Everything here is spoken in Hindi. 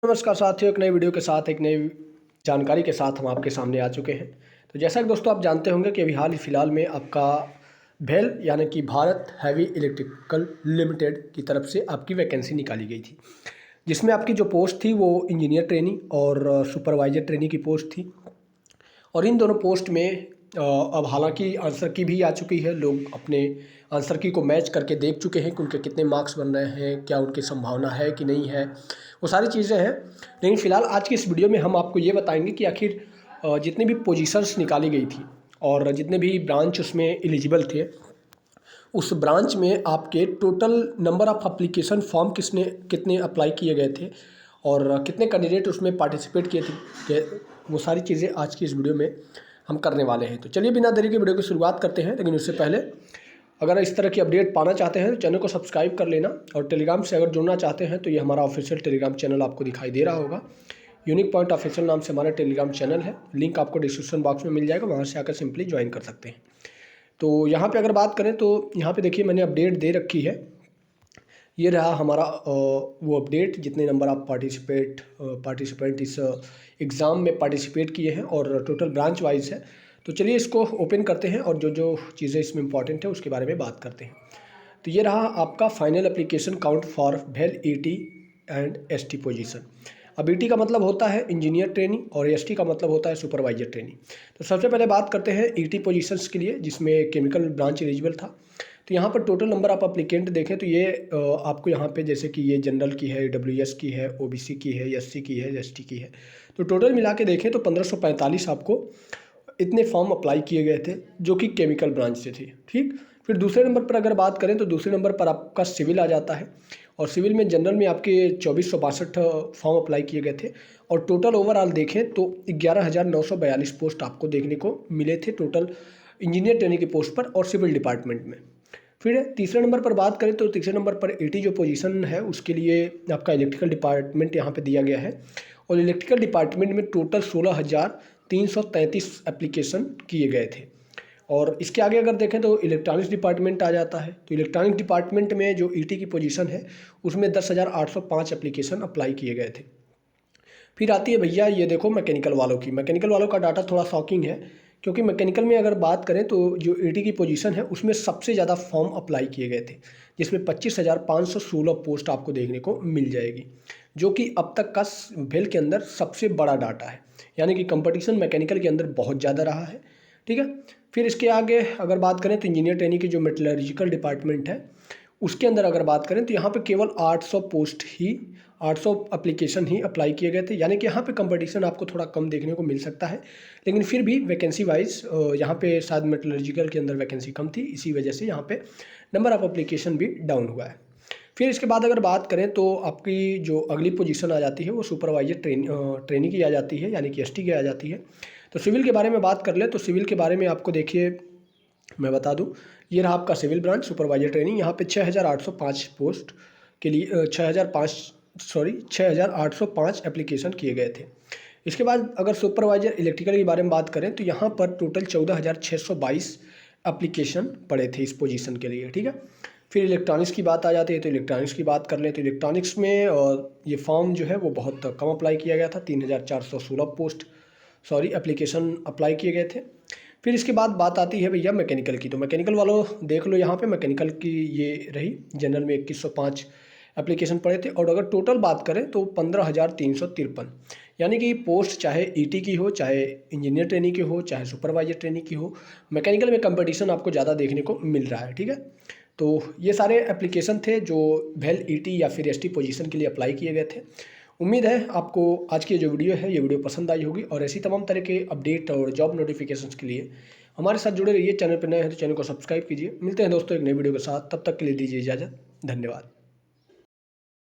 नमस्कार साथियों, एक नई वीडियो के साथ एक नई जानकारी के साथ हम आपके सामने आ चुके हैं। तो जैसा कि दोस्तों आप जानते होंगे कि अभी हाल ही फिलहाल में आपका भेल यानी कि भारत हैवी इलेक्ट्रिकल लिमिटेड की तरफ से आपकी वैकेंसी निकाली गई थी, जिसमें आपकी जो पोस्ट थी वो इंजीनियर ट्रेनी और सुपरवाइजर ट्रेनी की पोस्ट थी। और इन दोनों पोस्ट में अब हालांकि आंसर की भी आ चुकी है, लोग अपने आंसर की को मैच करके देख चुके हैं कि उनके कितने मार्क्स बन रहे हैं, क्या उनकी संभावना है कि नहीं है, वो सारी चीज़ें हैं। लेकिन फ़िलहाल आज की इस वीडियो में हम आपको ये बताएंगे कि आखिर जितनी भी पोजीशंस निकाली गई थी और जितने भी ब्रांच उसमें एलिजिबल थे, उस ब्रांच में आपके total number of application form कितने अप्लाई किए गए थे और कितने कैंडिडेट उसमें पार्टिसिपेट किए थे, वो सारी चीज़ें आज की इस वीडियो में हम करने वाले हैं। तो चलिए बिना देरी के वीडियो की शुरुआत करते हैं। लेकिन उससे पहले अगर इस तरह की अपडेट पाना चाहते हैं तो चैनल को सब्सक्राइब कर लेना, और टेलीग्राम से अगर जुड़ना चाहते हैं तो ये हमारा ऑफिशियल टेलीग्राम चैनल आपको दिखाई दे रहा होगा। यूनिक पॉइंट ऑफिशियल नाम से हमारा टेलीग्राम चैनल है, लिंक आपको डिस्क्रिप्शन बॉक्स में मिल जाएगा, वहाँ से आकर सिंपली ज्वाइन कर सकते हैं। तो यहाँ पे अगर बात करें तो यहाँ पे देखिए मैंने अपडेट दे रखी है। ये रहा हमारा वो अपडेट, जितने नंबर आप पार्टिसिपेंट इस एग्ज़ाम में पार्टिसिपेट किए हैं और टोटल ब्रांच वाइज है। तो चलिए इसको ओपन करते हैं और जो जो चीज़ें इसमें इंपॉर्टेंट है उसके बारे में बात करते हैं। तो ये रहा आपका फाइनल एप्लीकेशन काउंट फॉर भेल ईटी एंड एसटी पोजीशन। अब ईटी का मतलब होता है इंजीनियर ट्रेनिंग और एसटी का मतलब होता है सुपरवाइजर ट्रेनिंग। तो सबसे पहले बात करते हैं ईटी पोजीशंस के लिए, जिसमें केमिकल ब्रांच एलिजिबल था। तो यहाँ पर टोटल नंबर आप अप्लीकेंट देखें तो ये आपको यहाँ पे जैसे कि ये जनरल की है, डब्ल्यूएस की है, ओबीसी की है, एससी की है, एसटी की है। तो टोटल मिला के देखें तो 1545 आपको इतने फॉर्म अप्लाई किए गए थे जो कि केमिकल ब्रांच से थे। ठीक, फिर दूसरे नंबर पर अगर बात करें तो दूसरे नंबर पर आपका सिविल आ जाता है, और सिविल में जनरल में आपके 2462 फॉर्म अप्लाई किए गए थे। और टोटल ओवरऑल देखें तो 11,942 पोस्ट आपको देखने को मिले थे टोटल इंजीनियर ट्रेनिंग की पोस्ट पर और सिविल डिपार्टमेंट में। फिर तीसरे नंबर पर बात करें तो तीसरे नंबर पर 80 जो पोजीशन है उसके लिए आपका इलेक्ट्रिकल डिपार्टमेंट यहाँ पे दिया गया है, और इलेक्ट्रिकल डिपार्टमेंट में टोटल 16,333 एप्लीकेशन किए गए थे। और इसके आगे अगर देखें तो इलेक्ट्रॉनिक्स डिपार्टमेंट आ जाता है। तो इलेक्ट्रॉनिक्स डिपार्टमेंट में जो ईटी की पोजीशन है उसमें 10,805 एप्लीकेशन अप्लाई किए गए थे। फिर आती है भैया ये देखो मैकेनिकल वालों की। मैकेनिकल वालों का डाटा थोड़ा शॉकिंग है, क्योंकि मैकेनिकल में अगर बात करें तो जो ईटी की पोजीशन है उसमें सबसे ज़्यादा फॉर्म अप्लाई किए गए थे, जिसमें 25,516 पोस्ट आपको देखने को मिल जाएगी, जो कि अब तक का भेल के अंदर सबसे बड़ा डाटा है। यानी कि कंपटीशन मैकेनिकल के अंदर बहुत ज़्यादा रहा है। ठीक है, फिर इसके आगे अगर बात करें तो इंजीनियर ट्रेनिंग की जो मेटलर्जिकल डिपार्टमेंट है उसके अंदर अगर बात करें तो यहाँ पे केवल 800 एप्लीकेशन ही अप्लाई किए गए थे। यानी कि यहाँ पे कंपटीशन आपको थोड़ा कम देखने को मिल सकता है, लेकिन फिर भी वैकेंसी वाइज यहाँ पे शायद मेटलर्जिकल के अंदर वैकेंसी कम थी, इसी वजह से यहाँ पे नंबर ऑफ़ एप्लीकेशन भी डाउन हुआ है। फिर इसके बाद अगर बात करें तो आपकी जो अगली पोजीशन आ जाती है वो सुपरवाइजर ट्रेनिंग की आ जाती है, यानी कि एसटी की आ जाती है। तो सिविल के बारे में बात कर ले तो सिविल के बारे में आपको देखिए मैं बता दूं, ये रहा आपका सिविल ब्रांच सुपरवाइजर ट्रेनिंग। यहाँ पे 6,805 पोस्ट के लिए 6,805 एप्लीकेशन किए गए थे। इसके बाद अगर सुपरवाइजर इलेक्ट्रिकल के बारे में बात करें तो यहाँ पर टोटल 14,622 एप्लीकेशन पड़े थे इस पोजीशन के लिए। ठीक है, फिर इलेक्ट्रॉनिक्स की बात आ जाती है। तो इलेक्ट्रॉनिक्स की बात कर लें तो इलेक्ट्रॉनिक्स में ये फॉर्म जो है वो बहुत कम अप्लाई किया गया था, 3,416 एप्लीकेशन अप्लाई किए गए थे। फिर इसके बाद बात आती है भैया मैकेनिकल की। तो मैकेनिकल वालों देख लो, यहाँ पे मैकेनिकल की ये रही, जनरल में 2105 एप्लीकेशन पड़े थे। और अगर टोटल बात करें तो 15,353, यानी कि पोस्ट चाहे ईटी की हो, चाहे इंजीनियर ट्रेनिंग की हो, चाहे सुपरवाइजर ट्रेनिंग की हो, मैकेनिकल में कंपटीशन आपको ज़्यादा देखने को मिल रहा है। ठीक है, तो ये सारे एप्लीकेशन थे जो भेल ईटी या फिर एसटी पोजीशन के लिए अप्लाई किए गए थे। उम्मीद है आपको आज की जो वीडियो है ये वीडियो पसंद आई होगी, और ऐसी तमाम तरह के अपडेट और जॉब नोटिफिकेशंस के लिए हमारे साथ जुड़े रहिए। चैनल पर नए हैं तो चैनल को सब्सक्राइब कीजिए। मिलते हैं दोस्तों एक नई वीडियो के साथ, तब तक के लिए दीजिए इजाज़त। धन्यवाद।